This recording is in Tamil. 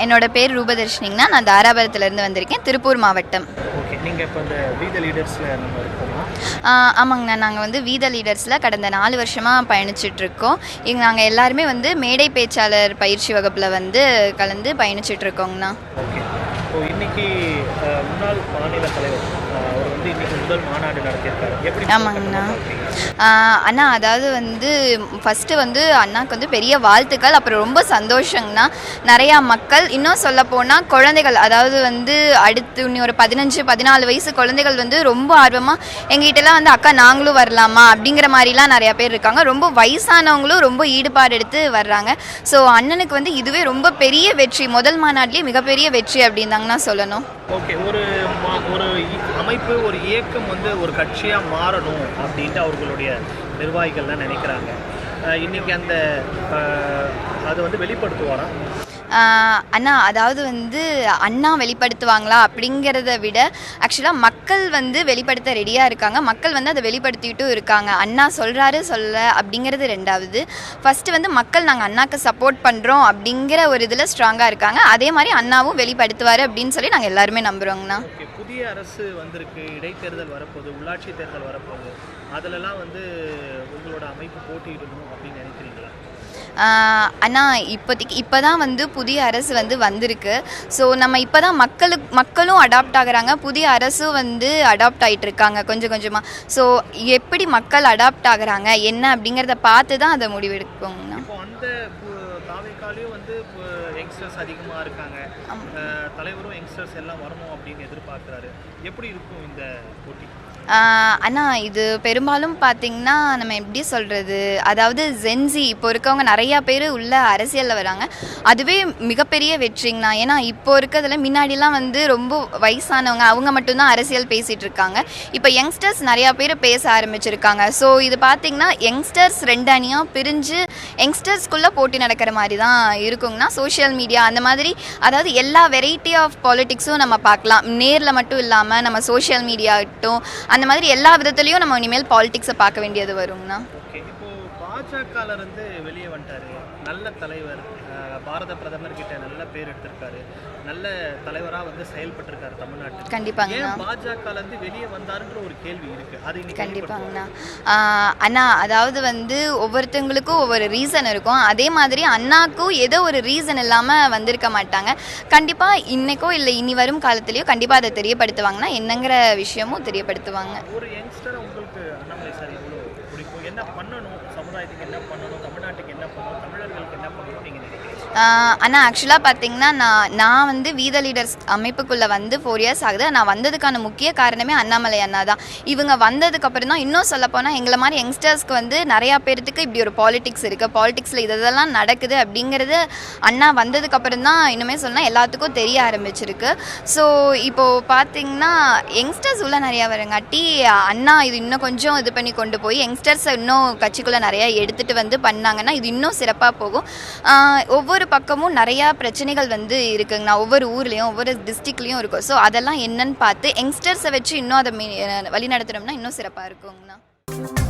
என்னோட பேர் ரூபதர்ஷினிங்கண்ணா. நான் தாராபுரத்துலேருந்து வந்திருக்கேன், திருப்பூர் மாவட்டம். ஓகே, நீங்கள் இப்போ இந்த வீத லீடர்ஸில் நம்ம இருக்கோமா? ஆமாங்கண்ணா, நாங்கள் வந்து வீத லீடர்ஸில் கடந்த 4 வருஷமாக பயணிச்சிட்ருக்கோம். இங்கே நாங்கள் எல்லாருமே வந்து மேடை பேச்சாளர் பயிற்சி வகுப்பில் வந்து கலந்து பயணிச்சிட்ருக்கோங்கண்ணா. ஓகே, இப்போ இன்றைக்கி முன்னாள் மாநில தலைவர் அவர் வந்து இன்றைக்கி முதல் மாநாடு நடத்தியிருக்காரு. எப்படி? ஆமாங்கண்ணா. அண்ணா, அதாவது வந்து ஃபஸ்ட்டு வந்து அண்ணாவுக்கு வந்து பெரிய வாழ்த்துக்கள். அப்புறம் ரொம்ப சந்தோஷங்கண்ணா. நிறையா மக்கள், இன்னும் சொல்லப்போனால் குழந்தைகள், அதாவது வந்து அடுத்து இன்னும் ஒரு 15-14 வயசு குழந்தைகள் வந்து ரொம்ப ஆர்வமாக எங்ககிட்டலாம் வந்து அக்கா நாங்களும் வரலாமா அப்படிங்கிற மாதிரிலாம் நிறையா பேர் இருக்காங்க. ரொம்ப வயசானவங்களும் ரொம்ப ஈடுபாடு எடுத்து வர்றாங்க. ஸோ அண்ணனுக்கு வந்து இதுவே ரொம்ப பெரிய வெற்றி, முதல் மாநாட்டிலே மிகப்பெரிய வெற்றி அப்படின்னு தாங்கண்ணா சொல்லணும். ஓகே, ஒரு அமைப்பு, ஒரு இயக்கம் வந்து ஒரு கட்சியாக மாறணும் அப்படின்ட்டு அவர்களுடைய நிர்வாகிகள்லாம் நினைக்கிறாங்க. இன்றைக்கி அந்த அதை வந்து வெளிப்படுத்துவாரா? அண்ணா, அதாவது வந்து அண்ணா வெளிப்படுத்துவாங்களா அப்படிங்கிறத விட ஆக்சுவலாக மக்கள் வந்து வெளிப்படுத்த ரெடியாக இருக்காங்க. மக்கள் வந்து அதை வெளிப்படுத்திட்டும் இருக்காங்க. அண்ணா சொல்கிறாரு சொல்ல அப்படிங்கிறது ரெண்டாவது. ஃபஸ்ட்டு வந்து மக்கள் நாங்கள் அண்ணாக்கு சப்போர்ட் பண்ணுறோம் அப்படிங்கிற ஒரு இதில் ஸ்ட்ராங்காக இருக்காங்க. அதே மாதிரி அண்ணாவும் வெளிப்படுத்துவார் அப்படின்னு சொல்லி நாங்கள் எல்லாருமே நம்புகிறோங்கண்ணா. புதிய அரசு வந்திருக்கு, இடைத்தேர்தல் வரப்போகுது, உள்ளாட்சி தேர்தல் வரப்போகுது. அதிலெல்லாம் வந்து உங்களோட அமைப்பு போட்டியிடணும் அப்படின்னு நினைக்கிறீங்களா? அண்ணா, இப்போ தான் வந்து புதிய அரசு வந்து வந்திருக்கு. ஸோ நம்ம இப்போ தான் மக்களும் அடாப்ட் ஆகுறாங்க, புதிய அரசும் வந்து அடாப்ட் ஆகிட்டு இருக்காங்க கொஞ்சம் கொஞ்சமாக. ஸோ எப்படி மக்கள் அடாப்ட் ஆகுறாங்க என்ன அப்படிங்கிறத பார்த்து தான் அதை முடிவெடுப்போங்கண்ணா. இப்போ அந்த தாவேக்காலையும் வந்து இப்போ யங்ஸ்டர்ஸ் அதிகமாக இருக்காங்க, தலைவரும் யங்ஸ்டர்ஸ் எல்லாம் வரணும் அப்படின்னு எதிர்பார்க்குறாரு. எப்படி இருக்கும் இந்த போட்டி? அண்ணா, இது பெரும்பாலும் பார்த்திங்கன்னா நம்ம எப்படி சொல்கிறது, அதாவது ஜென்சி இப்போ இருக்கவங்க நிறையா பேர் உள்ள அரசியலில் வராங்க. அதுவே மிகப்பெரிய வெற்றிங்கண்ணா. ஏன்னா இப்போ இருக்கிறதுல முன்னாடிலாம் வந்து ரொம்ப வயசானவங்க அவங்க மட்டும்தான் அரசியல் பேசிகிட்டு இருக்காங்க. இப்போ யங்ஸ்டர்ஸ் நிறையா பேர் பேச ஆரம்பிச்சிருக்காங்க. ஸோ இது பார்த்திங்கன்னா யங்ஸ்டர்ஸ் 2 அணியாக பிரிஞ்சு யங்ஸ்டர்ஸ்குள்ளே போட்டி நடக்கிற மாதிரி தான் இருக்குங்கண்ணா. சோஷியல் மீடியா அந்த மாதிரி, அதாவது எல்லா வெரைட்டி ஆஃப் பாலிட்டிக்ஸும் நம்ம பார்க்கலாம். நேரில் மட்டும் இல்லாமல் நம்ம சோஷியல் மீடியாட்டும் அந்த மாதிரி எல்லா விதத்துலையும் நம்ம இனிமேல் பாலிடிக்ஸை பார்க்க வேண்டியது வருங்கண்ணா. ஓகே, இப்போ பாஜகலேருந்து வெளியே வந்துட்டாரு, நல்ல தலைவர், பாரத பிரதமர் கிட்ட நல்ல பேர் எடுத்திருக்காரு, நல்ல தலைவராக வந்து செயல்பட்டிருக்காரு தமிழ்நாட்டில். கண்டிப்பாங்கண்ணா. பாஜகலேருந்து வெளியே வந்தாருன்ற ஒரு கேள்வி இருக்குது, அது கண்டிப்பாங்கண்ணா. அண்ணா, அதாவது வந்து ஒவ்வொருத்தவங்களுக்கும் ஒவ்வொரு ரீசன் இருக்கும். அதே மாதிரி அண்ணாக்கும் ஏதோ ஒரு ரீசன் இல்லாமல் வந்திருக்க மாட்டாங்க. கண்டிப்பாக இன்றைக்கோ இல்லை இனி வரும் காலத்துலேயோ கண்டிப்பாக அதை தெரியப்படுத்துவாங்கன்னா என்னங்கிற விஷயமும் தெரியப்படுத்துவாங்க. ஒரு யங்ஸ்டர் உங்களுக்கு அண்ணாமலை சார் எவ்வளோ பிடிக்கும்? என்ன பண்ணணும், சமுதாயத்துக்கு என்ன பண்ணணும், தமிழ்நாட்டுக்கு என்ன பண்ணணும், தமிழர்களுக்கு என்ன பண்ணணும் நீங்கள் நினைக்கிறீங்க? அண்ணா, ஆக்சுவலாக பார்த்தீங்கன்னா நான் வந்து வீத லீடர்ஸ் அமைப்புக்குள்ளே வந்து 4 இயர்ஸ் ஆகுது. நான் வந்ததுக்கான முக்கிய காரணமே அண்ணாமலை அண்ணா தான். இவங்க வந்ததுக்கப்புறம் தான் இன்னும் சொல்லப்போனால் எங்களை மாதிரி யங்ஸ்டர்ஸ்க்கு வந்து நிறையா பேர்த்துக்கு இப்படி ஒரு பாலிடிக்ஸ் இருக்குது, பாலிடிக்ஸில் இதெல்லாம் நடக்குது அப்படிங்கிறது அண்ணா வந்ததுக்கப்புறம் தான் இன்னுமே சொன்னால் எல்லாத்துக்கும் தெரிய ஆரம்பிச்சிருக்கு. ஸோ இப்போது பார்த்தீங்கன்னா யங்ஸ்டர்ஸ் உள்ள நிறையா வரங்காட்டி அண்ணா இது இன்னும் கொஞ்சம் இது பண்ணி கொண்டு போய் யங்ஸ்டர்ஸை இன்னும் கட்சிக்குள்ளே நிறையா எடுத்துகிட்டு வந்து பண்ணாங்கன்னா இது இன்னும் சிறப்பாக போகும். ஒவ்வொரு பக்கமும் நிறையா பிரச்சனைகள் வந்து இருக்குங்கண்ணா. ஒவ்வொரு ஊர்லேயும் ஒவ்வொரு டிஸ்ட்ரிக்ட்லேயும் இருக்கும். ஸோ அதெல்லாம் என்னன்னு பார்த்து யங்ஸ்டர்ஸை வச்சு இன்னும் அதை வழி நடத்துகிறோம்னா இன்னும் சிறப்பாக இருக்குங்கண்ணா.